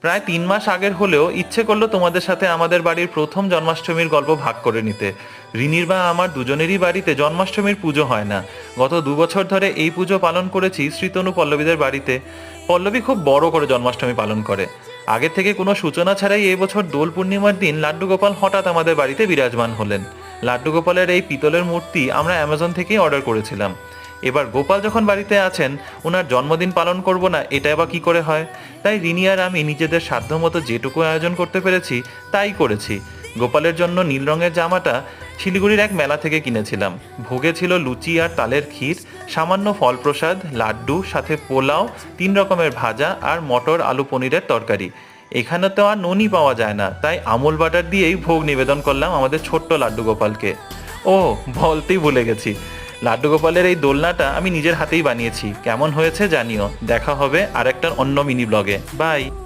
প্রায় 3 মাস আগের হলেও ইচ্ছে করলো তোমাদের সাথে আমাদের বাড়ির প্রথম জন্মাষ্টমীর গল্প ভাগ করে নিতে। রিনির বা আমার দুজনেরই বাড়িতে জন্মাষ্টমীর পুজো হয় না। গত 2 বছর ধরে এই পুজো পালন করেছি শ্রীতনু পল্লবীদের বাড়িতে। পল্লবী খুব বড় করে জন্মাষ্টমী পালন করে। আগে থেকে কোনো সূচনা ছাড়াই এই বছর দোল পূর্ণিমার দিন লাড্ডু গোপাল হঠাৎ আমাদের বাড়িতে বিরাজমান হলেন। লাড্ডু গোপালের এই পিতলের মূর্তি আমরা অ্যামাজন থেকেই অর্ডার করেছিলাম। এবার গোপাল যখন বাড়িতে আছেন, ওনার জন্মদিন পালন করব না এটা বা কি করে হয়? তাই রিনি আর আমি নিজেদের সাধ্যমতো যেটুকু আয়োজন করতে পেরেছি তাই করেছি। গোপালের জন্য নীল রঙের জামাটা শিলিগুড়ির এক মেলা থেকে কিনেছিলাম। ভোগে ছিল লুচি আর তালের ক্ষীর, সামান্য ফল প্রসাদ, লাড্ডু, সাথে পোলাও, 3 রকমের ভাজা আর মটর আলু পনিরের তরকারি। এখানে তো আর ননি পাওয়া যায় না, তাই আমুল বাটার দিয়েই ভোগ নিবেদন করলাম আমাদের ছোট্ট লাড্ডু গোপালকে। ও, বলতেই ভুলে গেছি, লাড্ডু গোপালের এই দোলনাটা আমি নিজের হাতেই বানিয়েছি। কেমন হয়েছে জানিও। দেখা হবে আরেকটা অন্য মিনি ব্লগে। বাই।